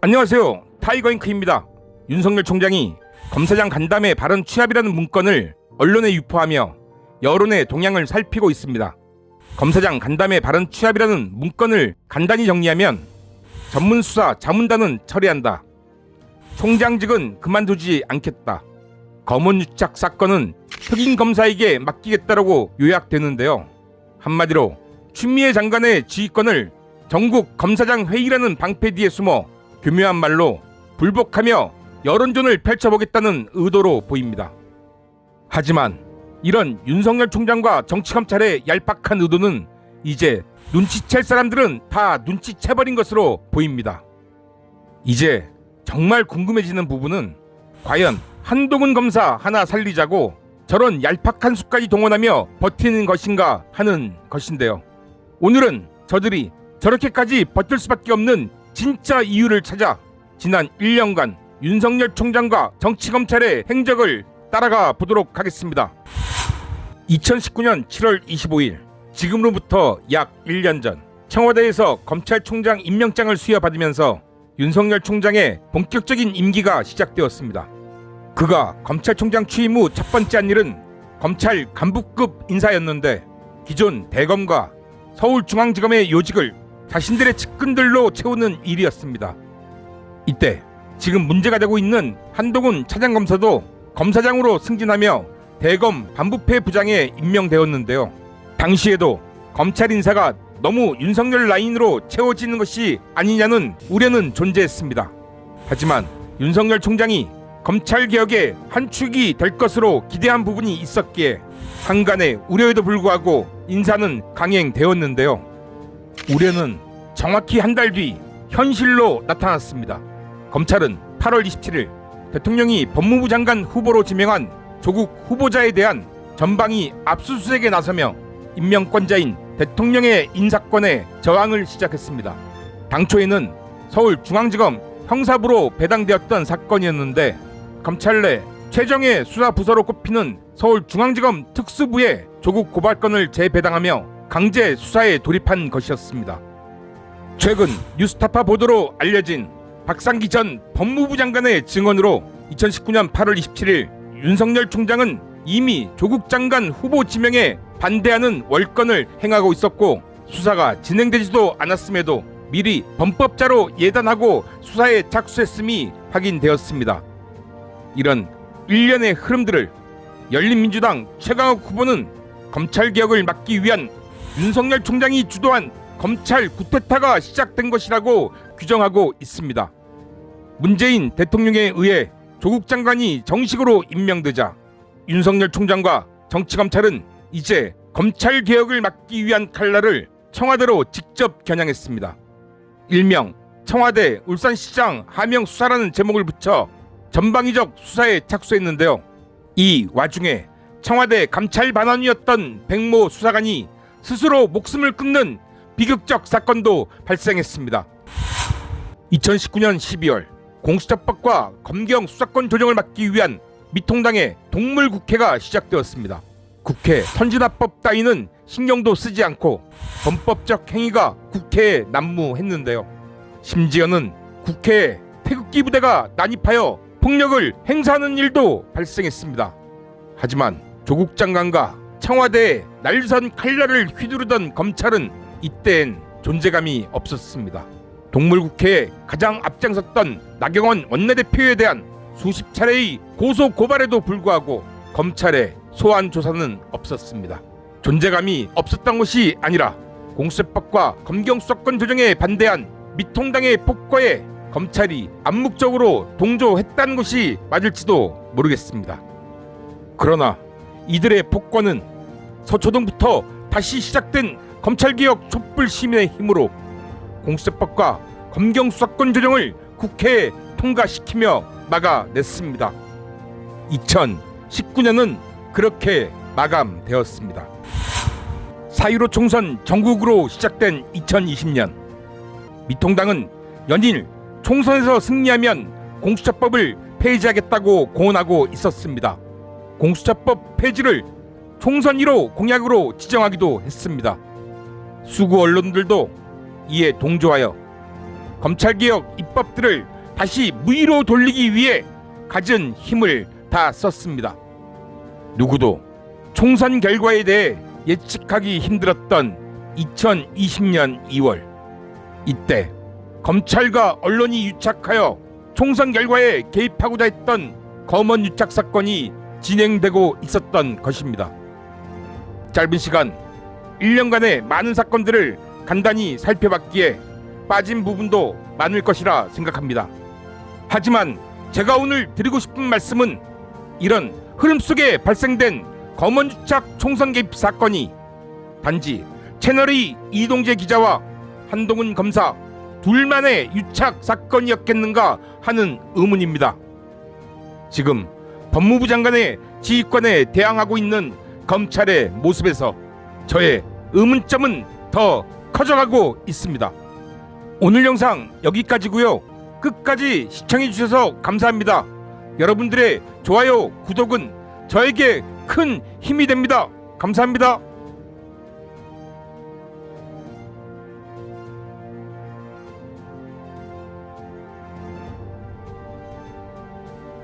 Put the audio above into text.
안녕하세요. 타이거잉크입니다. 윤석열 총장이 검사장 간담회 발언 취합이라는 문건을 언론에 유포하며 여론의 동향을 살피고 있습니다. 검사장 간담회 발언 취합이라는 문건을 간단히 정리하면 전문수사 자문단은 처리한다. 총장직은 그만두지 않겠다. 검언유착 사건은 흑인 검사에게 맡기겠다라고 요약되는데요. 한마디로 추미애 장관의 지휘권을 전국 검사장 회의라는 방패 뒤에 숨어 교묘한 말로 불복하며 여론전을 펼쳐보겠다는 의도로 보입니다. 하지만 이런 윤석열 총장과 정치검찰의 얄팍한 의도는 이제 눈치챌 사람들은 다 눈치채버린 것으로 보입니다. 이제 정말 궁금해지는 부분은 과연 한동훈 검사 하나 살리자고 저런 얄팍한 수까지 동원하며 버티는 것인가 하는 것인데요. 오늘은 저들이 저렇게까지 버틸 수밖에 없는 진짜 이유를 찾아 지난 1년간 윤석열 총장과 정치검찰의 행적을 따라가 보도록 하겠습니다. 2019년 7월 25일 지금으로부터 약 1년 전 청와대에서 검찰총장 임명장을 수여받으면서 윤석열 총장의 본격적인 임기가 시작되었습니다. 그가 검찰총장 취임 후 첫 번째 한 일은 검찰 간부급 인사였는데 기존 대검과 서울중앙지검의 요직을 자신들의 측근들로 채우는 일이었습니다. 이때 지금 문제가 되고 있는 한동훈 차장검사도 검사장으로 승진하며 대검 반부패 부장에 임명되었는데요. 당시에도 검찰 인사가 너무 윤석열 라인으로 채워지는 것이 아니냐는 우려는 존재했습니다. 하지만 윤석열 총장이 검찰개혁의 한 축이 될 것으로 기대한 부분이 있었기에 한간의 우려에도 불구하고 인사는 강행되었는데요. 우려는 정확히 한 달 뒤 현실로 나타났습니다. 검찰은 8월 27일 대통령이 법무부 장관 후보로 지명한 조국 후보자에 대한 전방위 압수수색에 나서며 임명권자인 대통령의 인사권에 저항을 시작했습니다. 당초에는 서울중앙지검 형사부로 배당되었던 사건이었는데 검찰 내 최정예 수사부서로 꼽히는 서울중앙지검 특수부에 조국 고발건을 재배당하며 강제 수사에 돌입한 것이었습니다. 최근 뉴스타파 보도로 알려진 박상기 전 법무부 장관의 증언으로 2019년 8월 27일 윤석열 총장은 이미 조국 장관 후보 지명에 반대하는 월권을 행하고 있었고 수사가 진행되지도 않았음에도 미리 범법자로 예단하고 수사에 착수했음이 확인되었습니다. 이런 일련의 흐름들을 열린민주당 최강욱 후보는 검찰개혁을 막기 위한 윤석열 총장이 주도한 검찰 쿠데타가 시작된 것이라고 규정하고 있습니다. 문재인 대통령에 의해 조국 장관이 정식으로 임명되자 윤석열 총장과 정치검찰은 이제 검찰개혁을 막기 위한 칼날을 청와대로 직접 겨냥했습니다. 일명 청와대 울산시장 하명 수사라는 제목을 붙여 전방위적 수사에 착수했는데요. 이 와중에 청와대 감찰반원이었던 백모 수사관이 스스로 목숨을 끊는 비극적 사건도 발생했습니다. 2019년 12월 공수처법과 검경 수사권 조정을 막기 위한 미통당의 동물국회가 시작되었습니다. 국회 선진화법 따위는 신경도 쓰지 않고 범법적 행위가 국회에 난무했는데요. 심지어는 국회에 태극기 부대가 난입하여 폭력을 행사하는 일도 발생했습니다. 하지만 조국 장관과 청와대에 날선 칼날을 휘두르던 검찰은 이때엔 존재감이 없었습니다. 동물국회에 가장 앞장섰던 나경원 원내대표에 대한 수십 차례의 고소 고발에도 불구하고 검찰의 소환 조사는 없었습니다. 존재감이 없었던 것이 아니라 공수처법과 검경 수사권 조정에 반대한 미통당의 폭거에 검찰이 암묵적으로 동조했다는 것이 맞을지도 모르겠습니다. 그러나 이들의 폭거는 서초동부터 다시 시작된 검찰개혁 촛불 시민의 힘으로 공수처법과 검경 수사권 조정을 국회에 통과시키며 막아냈습니다. 2019년은 그렇게 마감되었습니다. 4.15 총선 전국으로 시작된 2020년 미통당은 연일 총선에서 승리하면 공수처법을 폐지하겠다고 공언하고 있었습니다. 공수처법 폐지를 총선 1호 공약으로 지정하기도 했습니다. 수구 언론들도 이에 동조하여 검찰개혁 입법들을 다시 무위로 돌리기 위해 갖은 힘을 다 썼습니다. 누구도 총선 결과에 대해 예측하기 힘들었던 2020년 2월, 이때 검찰과 언론이 유착하여 총선 결과에 개입하고자 했던 검언 유착 사건이 진행되고 있었던 것입니다. 짧은 시간 1년간의 많은 사건들을 간단히 살펴봤기에 빠진 부분도 많을 것이라 생각합니다. 하지만 제가 오늘 드리고 싶은 말씀은 이런 흐름 속에 발생된 검언 유착 총선 개입 사건이 단지 채널의 이동재 기자와 한동훈 검사 둘만의 유착 사건이었겠는가 하는 의문입니다. 지금 법무부 장관의 지휘권에 대항하고 있는 검찰의 모습에서 저의 의문점은 더 커져가고 있습니다. 오늘 영상 여기까지고요. 끝까지 시청해주셔서 감사합니다. 여러분들의 좋아요, 구독은 저에게 큰 힘이 됩니다. 감사합니다.